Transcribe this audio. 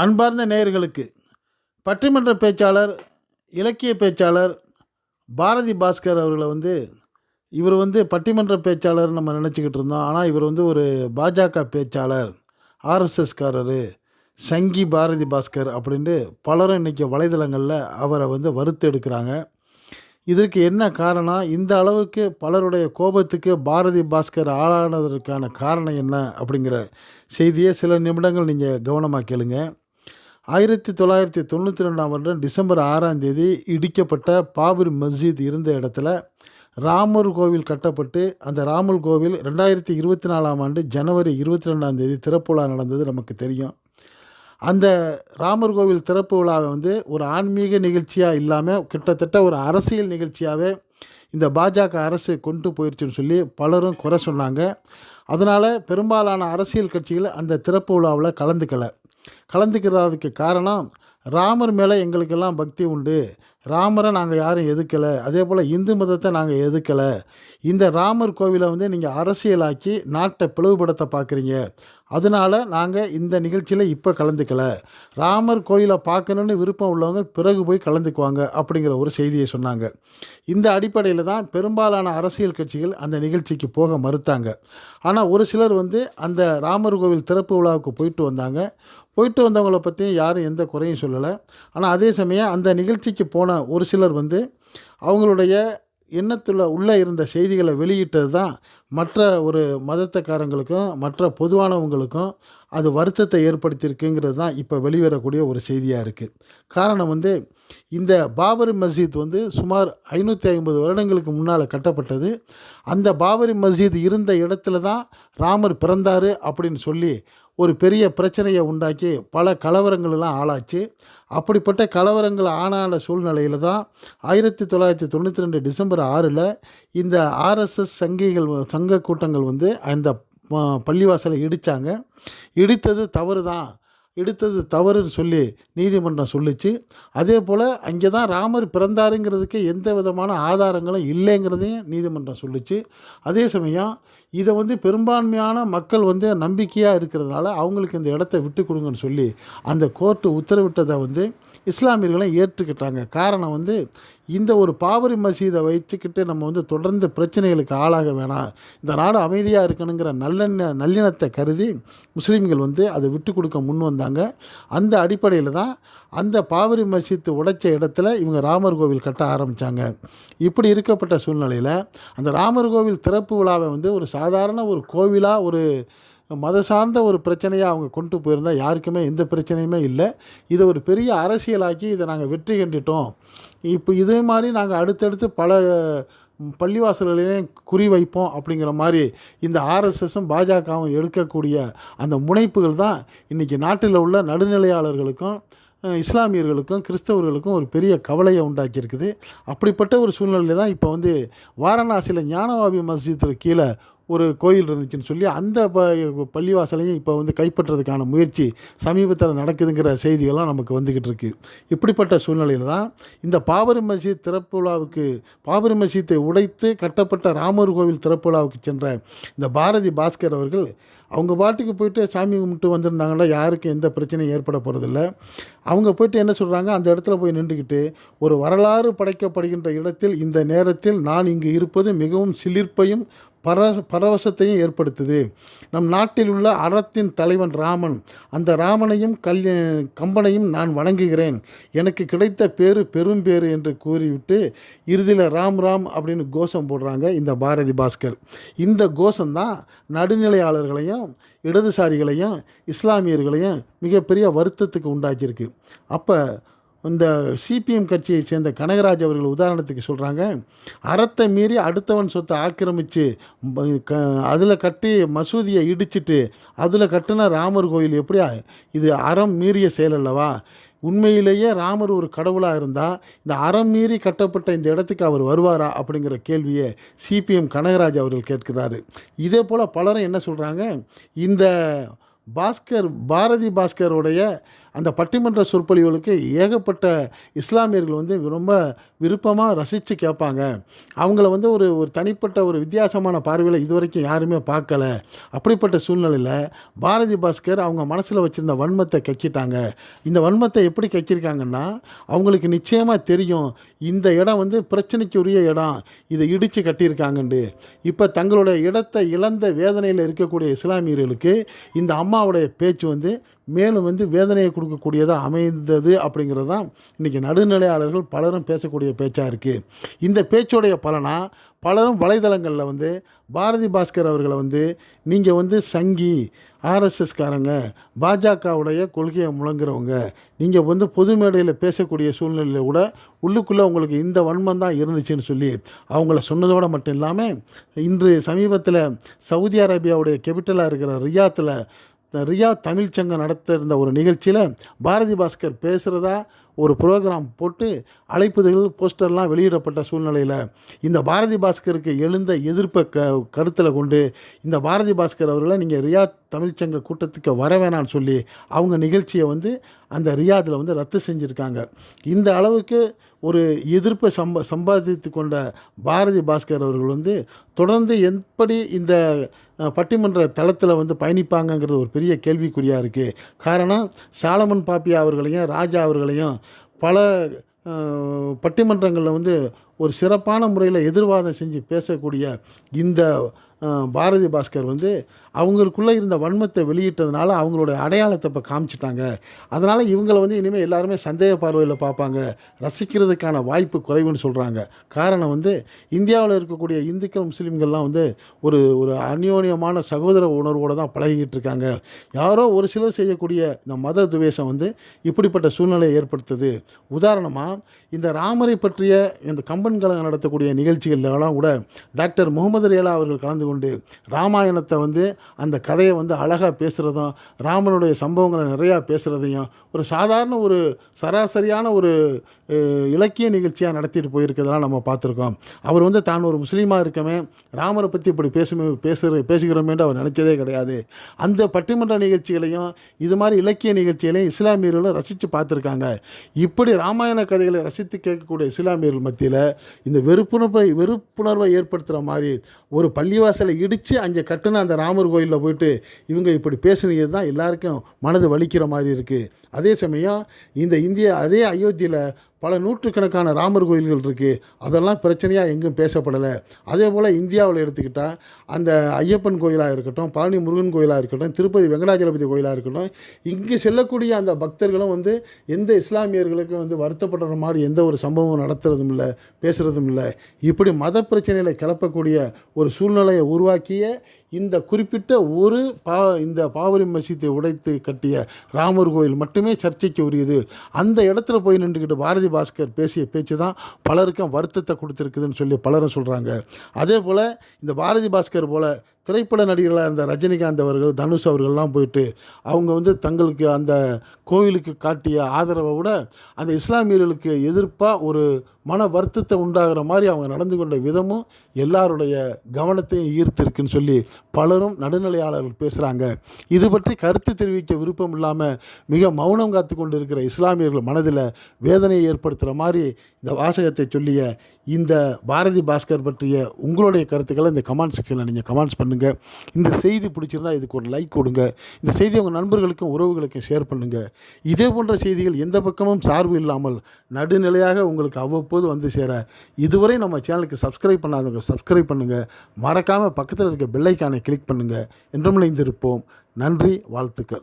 அன்பார்ந்த நேயர்களுக்கு பட்டிமன்ற பேச்சாளர், இலக்கிய பேச்சாளர் பாரதி பாஸ்கர் அவர்களை இவர் பட்டிமன்ற பேச்சாளர் நம்ம நினச்சிக்கிட்டு இருந்தோம். ஆனால் இவர் ஒரு பாஜக பேச்சாளர், ஆர்எஸ்எஸ்காரரு, சங்கி பாரதி பாஸ்கர் அப்படின்ட்டு பலரும் இன்றைக்கி வலைதளங்களில் அவரை வறுத்து எடுக்கிறாங்க. இதற்கு என்ன காரணம்? இந்த அளவுக்கு பலருடைய கோபத்துக்கு பாரதி பாஸ்கர் ஆளானதற்கான காரணம் என்ன அப்படிங்கிற செய்தியை சில நிமிடங்கள் நீங்கள் கவனமாக கேளுங்க. 1992 டிசம்பர் 6 இடிக்கப்பட்ட பாபர் மஸ்ஜித் இருந்த இடத்துல ராமர் கோவில் கட்டப்பட்டு, அந்த ராமர் கோவில் 2024 ஜனவரி 22 திறப்பு விழா நடந்தது நமக்கு தெரியும். அந்த ராமர் கோவில் திறப்பு விழாவை ஒரு ஆன்மீக நிகழ்ச்சியாக இல்லாமல் கிட்டத்தட்ட ஒரு அரசியல் நிகழ்ச்சியாகவே இந்த பாஜக அரசு கொண்டு போயிடுச்சுன்னு சொல்லி பலரும் குறை சொன்னாங்க. அதனால் பெரும்பாலான அரசியல் கட்சிகள் அந்த திறப்பு விழாவில் கலந்துக்கிறதுக்கு காரணம், ராமர் மேலே எங்களுக்கெல்லாம் பக்தி உண்டு, ராமரை நாங்கள் யாரும் எதுக்கலை, அதே போல் இந்து மதத்தை நாங்கள் எதுக்கலை, இந்த ராமர் கோவிலை நீங்கள் அரசியலாக்கி நாட்டை பிளவுபடுத்த பார்க்குறீங்க, அதனால் நாங்கள் இந்த நிகழ்ச்சியில் இப்போ கலந்துக்கலை, ராமர் கோயிலை பார்க்கணுன்னு விருப்பம் உள்ளவங்க பிறகு போய் கலந்துக்குவாங்க அப்படிங்கிற ஒரு செய்தியை சொன்னாங்க. இந்த அடிப்படையில் தான் பெரும்பாலான அரசியல் கட்சிகள் அந்த நிகழ்ச்சிக்கு போக மறுத்தாங்க. ஆனால் ஒரு சிலர் அந்த ராமர் கோவில் திறப்பு விழாவுக்கு போயிட்டு வந்தவங்கள பற்றியும் யாரும் எந்த குறையும் சொல்லலை. ஆனால் அதே சமயம் அந்த நிகழ்ச்சிக்கு போன ஒரு சிலர் அவங்களுடைய எண்ணத்தில் உள்ளே இருந்த செய்திகளை வெளியிட்டது தான் மற்ற ஒரு மதத்தக்காரங்களுக்கும் மற்ற பொதுவானவங்களுக்கும் அது வருத்தத்தை ஏற்படுத்தியிருக்குங்கிறது தான் இப்போ வெளிவரக்கூடிய ஒரு செய்தியாக இருக்குது. காரணம் இந்த பாபரி மஸ்ஜித் சுமார் 550 வருடங்களுக்கு முன்னால் கட்டப்பட்டது. அந்த பாபரி மஸ்ஜித் இருந்த இடத்துல தான் ராமர் பிறந்தார் அப்படின்னு சொல்லி ஒரு பெரிய பிரச்சனையை உண்டாக்கி பல கலவரங்களெல்லாம் ஆளாச்சு. அப்படிப்பட்ட கலவரங்கள் ஆனான சூழ்நிலையில் தான் 1992 டிசம்பர் 6 இந்த ஆர்எஸ்எஸ் சங்க கூட்டங்கள் அந்த பள்ளிவாசலை இடித்தாங்க. இடித்தது தவறுன்னு சொல்லி நீதிமன்றம் சொல்லிச்சு. அதே போல் அங்கே தான் ராமர் பிறந்தாருங்கிறதுக்கு எந்த விதமான ஆதாரங்களும் இல்லைங்கிறதையும் நீதிமன்றம் சொல்லிச்சு. அதே சமயம் இதை பெரும்பான்மையான மக்கள் நம்பிக்கையாக இருக்கிறதுனால அவங்களுக்கு இந்த இடத்த விட்டு கொடுங்கன்னு சொல்லி அந்த கோர்ட்டு உத்தரவிட்டதை இஸ்லாமியர்களும் ஏற்றுக்கிட்டாங்க. காரணம் இந்த ஒரு பாபரி மசீதை வச்சுக்கிட்டு நம்ம தொடர்ந்து பிரச்சனைகளுக்கு ஆளாக வேணாம், இந்த நாடு அமைதியாக இருக்கணுங்கிற நல்லிணத்தை கருதி முஸ்லீம்கள் அதை விட்டு கொடுக்க முன் வந்தாங்க. அந்த அடிப்படையில் தான் அந்த பாபரி மசீத்து உடைச்ச இடத்துல இவங்க ராமர் கோவில் கட்ட ஆரம்பித்தாங்க. இப்படி இருக்கப்பட்ட சூழ்நிலையில் அந்த ராமர் கோவில் திறப்பு விழாவை ஒரு சாதாரண ஒரு கோவிலாக, ஒரு மத சார்ந்த ஒரு பிரச்சனையாக அவங்க கொண்டு போயிருந்தால் யாருக்குமே எந்த பிரச்சனையுமே இல்லை. இதை ஒரு பெரிய அரசியலாக்கி இதை நாங்கள் வெற்றி கண்டுட்டோம், இப்போ இதே மாதிரி நாங்கள் அடுத்தடுத்து பல பள்ளிவாசல்களையும் குறிவைப்போம் அப்படிங்கிற மாதிரி இந்த ஆர்எஸ்எஸும் பாஜகவும் எடுக்கக்கூடிய அந்த முனைப்புகள் தான் இன்றைக்கி நாட்டில் உள்ள நடுநிலையாளர்களுக்கும் இஸ்லாமியர்களுக்கும் கிறிஸ்தவர்களுக்கும் ஒரு பெரிய கவலையை உண்டாக்கியிருக்குது. அப்படிப்பட்ட ஒரு சூழ்நிலையில் தான் இப்போ வாரணாசியில் ஞானவாபி மஸ்ஜித்துக்கு கீழே ஒரு கோயில் இருந்துச்சுன்னு சொல்லி அந்த பள்ளிவாசலையும் இப்போ கைப்பற்றுறதுக்கான முயற்சி சமீபத்தில் நடக்குதுங்கிற செய்திகள்லாம் நமக்கு வந்துக்கிட்டு இருக்குது. இப்படிப்பட்ட சூழ்நிலையில் தான் இந்த பாபரி மஸ்ஜித் திறப்பு விழாவுக்கு, பாபரி மஸ்ஜித்தை உடைத்து கட்டப்பட்ட ராமர் கோவில் திறப்பு விழாவுக்கு சென்ற இந்த பாரதி பாஸ்கர் அவர்கள் அவங்க பாட்டுக்கு போயிட்டு சாமி கும்பிட்டு வந்திருந்தாங்கன்னா யாருக்கும் எந்த பிரச்சனையும் ஏற்பட போகிறதில்ல. அவங்க போய்ட்டு என்ன சொல்கிறாங்க, அந்த இடத்துல போய் நின்றுக்கிட்டு ஒரு வரலாறு படைக்கப்படுகின்ற இடத்தில் இந்த நேரத்தில் நான் இங்கு இருப்பது மிகவும் சிலிர்ப்பையும் பரவசத்தையும் ஏற்படுத்துது. நம் நாட்டில் உள்ள அறத்தின் தலைவன் ராமன், அந்த ராமனையும் கம்பனையும் நான் வணங்குகிறேன், எனக்கு கிடைத்த பேரு பெரும் பேரு என்று கூறிவிட்டு இறுதியில் ராம் ராம் அப்படின்னு கோஷம் போடுறாங்க இந்த பாரதி பாஸ்கர். இந்த கோஷம்தான் நடுநிலையாளர்களையும் இடதுசாரிகளையும் இஸ்லாமியர்களையும் மிகப்பெரிய வருத்தத்துக்கு உண்டாக்கியிருக்கு. அப்போ இந்த சிபிஎம் கட்சியை சேர்ந்த கனகராஜ் அவர்கள் உதாரணத்துக்கு சொல்கிறாங்க, அறத்தை மீறி அடுத்தவன் சொத்தை ஆக்கிரமித்து அதில் கட்டி மசூதியை இடிச்சிட்டு அதில் கட்டின ராமர் கோயில் எப்படியா, இது அறம் மீறிய செயல் அல்லவா? உண்மையிலேயே ராமர் ஒரு கடவுளாக இருந்தால் இந்த அறம் மீறி கட்டப்பட்ட இந்த இடத்துக்கு அவர் வருவாரா அப்படிங்கிற கேள்வியை சிபிஎம் கனகராஜ் அவர்கள் கேட்கிறாரு. இதே போல் பலரும் என்ன சொல்கிறாங்க, இந்த பாரதி பாஸ்கருடைய அந்த பட்டிமன்ற சொற்பொழிவுகளுக்கு ஏகப்பட்ட இஸ்லாமியர்கள் வந்து ரொம்ப விருப்பமாக ரசித்து கேட்பாங்க. அவங்கள வந்து ஒரு ஒரு தனிப்பட்ட ஒரு வித்தியாசமான பார்வையில் இதுவரைக்கும் யாருமே பார்க்கல. அப்படிப்பட்ட சூழ்நிலையில் பாரதி பாஸ்கர் அவங்க மனசில் வச்சுருந்த வன்மத்தை கக்கிட்டாங்க. இந்த வன்மத்தை எப்படி கக்கியிருக்காங்கன்னா, அவங்களுக்கு நிச்சயமாக தெரியும் இந்த இடம் வந்து பிரச்சனைக்குரிய இடம், இதை இடித்து கட்டியிருக்காங்கண்டு. இப்போ தங்களுடைய இடத்தை இழந்த வேதனையில் இருக்கக்கூடிய இஸ்லாமியர்களுக்கு இந்த அம்மாவுடைய பேச்சு வந்து மேலும் வந்து வேதனையை கொடுக்கக்கூடியதாக அமைந்தது அப்படிங்கிறது தான் இன்றைக்கி நடுநிலையாளர்கள் பலரும் பேசக்கூடிய பேச்சாக இருக்குது. இந்த பேச்சுடைய பலனாக பலரும் வலைதளங்களில் வந்து பாரதி பாஸ்கர் அவர்களை வந்து நீங்கள் வந்து சங்கி, ஆர்எஸ்எஸ்காரங்க, பாஜகவுடைய கொள்கையை முழங்குறவங்க, நீங்கள் வந்து பொது மேடையில் பேசக்கூடிய சூழ்நிலையில் கூட உள்ளுக்குள்ளே உங்களுக்கு இந்த வன்மம் தான் இருந்துச்சுன்னு சொல்லி அவங்கள சொன்னதோடு மட்டும் இல்லாமல், இன்று சமீபத்தில் சவுதி அரேபியாவுடைய கேபிட்டலாக இருக்கிற ரியாத் தமிழ்ச்சங்கம் நடத்த இருந்த ஒரு நிகழ்ச்சியில் பாரதி பாஸ்கர் பேசுகிறதா ஒரு ப்ரோக்ராம் போட்டு அழைப்புதல் போஸ்டர்லாம் வெளியிடப்பட்ட சூழ்நிலையில் இந்த பாரதி பாஸ்கருக்கு எழுந்த எதிர்ப்பை கருத்தில் கொண்டு இந்த பாரதி பாஸ்கர் அவர்களை நீங்கள் ரியாத் தமிழ்ச்சங்க கூட்டத்துக்கு வர வேணான்னு சொல்லி அவங்க நிகழ்ச்சியை வந்து அந்த ரியாதில் வந்து ரத்து செஞ்சுருக்காங்க. இந்த அளவுக்கு ஒரு எதிர்ப்பை சம்பாதித்து கொண்ட பாரதி பாஸ்கர் அவர்கள் வந்து தொடர்ந்து எப்படி இந்த பட்டிமன்ற தளத்தில் வந்து பயணிப்பாங்கங்கிறது ஒரு பெரிய கேள்விக்குறியாக இருக்குது. காரணம், சாலமன் பாப்பியா அவர்களையும் ராஜா அவர்களையும் பல பட்டிமன்றங்களில் வந்து ஒரு சிறப்பான முறையில் எதிர்வாதம் செஞ்சு பேசக்கூடிய இந்த பாரதி பாஸ்கர் வந்து அவங்களுக்குள்ளே இருந்த வன்மத்தை வெளியிட்டதுனால அவங்களோட அடையாளத்தை இப்போ காமிச்சிட்டாங்க. அதனால் இவங்களை வந்து இனிமேல் எல்லாருமே சந்தேக பார்வையில் பார்ப்பாங்க, ரசிக்கிறதுக்கான வாய்ப்பு குறைவுன்னு சொல்கிறாங்க. காரணம் வந்து இந்தியாவில் இருக்கக்கூடிய இந்துக்கள் முஸ்லீம்கள்லாம் வந்து ஒரு ஒரு அந்யோன்யமான சகோதர உணர்வோடு தான் பழகிக்கிட்டு இருக்காங்க. யாரோ ஒரு சிலர் செய்யக்கூடிய இந்த மத துவேஷம் வந்து இப்படிப்பட்ட சூழ்நிலையை ஏற்படுத்துது. உதாரணமாக இந்த ராமரை பற்றிய இந்த கம்பன் கழகம் நடத்தக்கூடிய நிகழ்ச்சிகள்லாம் கூட டாக்டர் முகமது ரேலா அவர்கள் கலந்து கொண்டு ராமாயணத்தை வந்து அந்த கதையை வந்து அழகாக பேசுகிறதும், ராமனுடைய சம்பவங்களை நிறையா பேசுகிறதையும் ஒரு சாதாரண ஒரு சராசரியான ஒரு இலக்கிய நிகழ்ச்சியாக நடத்திட்டு போயிருக்கிறதெல்லாம் நம்ம பார்த்துருக்கோம். அவர் வந்து தான் ஒரு முஸ்லீமாக இருக்கமே ராமரை பற்றி இப்படி பேசுகிறோமேன்ட்டு அவர் நினச்சதே கிடையாது. அந்த பட்டிமன்ற நிகழ்ச்சிகளையும் இது மாதிரி இலக்கிய நிகழ்ச்சிகளையும் இஸ்லாமியர்களும் ரசித்து பார்த்துருக்காங்க. இப்படி ராமாயண கதைகளை ரசித்து கேட்கக்கூடிய இஸ்லாமியர்கள் மத்தியில் இந்த வெறுப்புணர்வை ஏற்படுத்துகிற மாதிரி ஒரு பள்ளிவாசலை இடித்து அங்கே கட்டின அந்த ராமர் கோயிலில் போயிட்டு இவங்க இப்படி பேசுனது தான் எல்லாருக்கும் மனது வலிக்கிற மாதிரி இருக்குது. அதே சமயம் அதே அயோத்தியில் பல நூற்றுக்கணக்கான ராமர் கோயில்கள் இருக்குது. அதெல்லாம் பிரச்சனையாக எங்கும் பேசப்படலை. அதே போல் இந்தியாவில் எடுத்துக்கிட்டால் அந்த ஐயப்பன் கோயிலாக இருக்கட்டும், பழனி முருகன் கோயிலாக இருக்கட்டும், திருப்பதி வெங்கடாஜலபதி கோயிலாக இருக்கட்டும், இங்கே செல்லக்கூடிய அந்த பக்தர்களும் வந்து எந்த இஸ்லாமியர்களுக்கும் வந்து வருத்தப்படுற மாதிரி எந்த ஒரு சம்பவம் நடத்துறதும் இல்லை, பேசுகிறதும் இல்லை. இப்படி மத பிரச்சனைகளை கிளப்பக்கூடிய ஒரு சூழ்நிலையை உருவாக்கிய இந்த குறிப்பிட்ட இந்த பாபரி மசீத்தை உடைத்து கட்டிய ராமர் கோயில் மட்டுமே சர்ச்சைக்கு உரியது. அந்த இடத்துல போய் நின்றுக்கிட்டு பாரதி பாஸ்கர் பேசிய பேச்சு தான் பலருக்கும் வருத்தத்தை கொடுத்துருக்குதுன்னு சொல்லி பலரும் சொல்கிறாங்க. அதே போல் இந்த பாரதி பாஸ்கர் போல் திரைப்பட நடிகர்களாக இருந்த ரஜினிகாந்த் அவர்கள், தனுஷ் அவர்கள்லாம் போயிட்டு அவங்க வந்து தங்களுக்கு அந்த கோவிலுக்கு காட்டிய ஆதரவை விட அந்த இஸ்லாமியர்களுக்கு எதிர்ப்பாக ஒரு மன வருத்தத்தை உண்டாகிற மாதிரி அவங்க நடந்து கொண்ட விதமும் எல்லாருடைய கவனத்தையும் ஈர்த்திருக்குன்னு சொல்லி பலரும் நடுநிலையாளர்கள் பேசுகிறாங்க. இது பற்றி கருத்து தெரிவிக்க விருப்பம் இல்லாமல் மிக மௌனம் காத்து கொண்டு இருக்கிற இஸ்லாமியர்கள் மனதில் வேதனையை ஏற்படுத்துகிற மாதிரி இந்த வாசகத்தை சொல்லிய இந்த பாரதி பாஸ்கர் பற்றிய உங்களுடைய கருத்துக்களை இந்த கமெண்ட் செக்ஷனில் நீங்கள் கமெண்ட்ஸ் பண்ணுங்கள். இந்த செய்தி பிடிச்சிருந்தால் இதுக்கு ஒரு லைக் கொடுங்க. இந்த செய்தியை உங்கள் நண்பர்களுக்கும் உறவுகளுக்கும் ஷேர் பண்ணுங்கள். இதே போன்ற செய்திகள் எந்த பக்கமும் சார்பு இல்லாமல் நடுநிலையாக உங்களுக்கு அவ்வப்போது வந்து சேர இதுவரை நம்ம சேனலுக்கு சப்ஸ்கிரைப் பண்ணாதவங்க சப்ஸ்கிரைப் பண்ணுங்கள். மறக்காமல் பக்கத்தில் இருக்க பெல் ஐக்கானை கிளிக் பண்ணுங்கள். என்றும் இணைந்திருப்போம். நன்றி, வாழ்த்துக்கள்.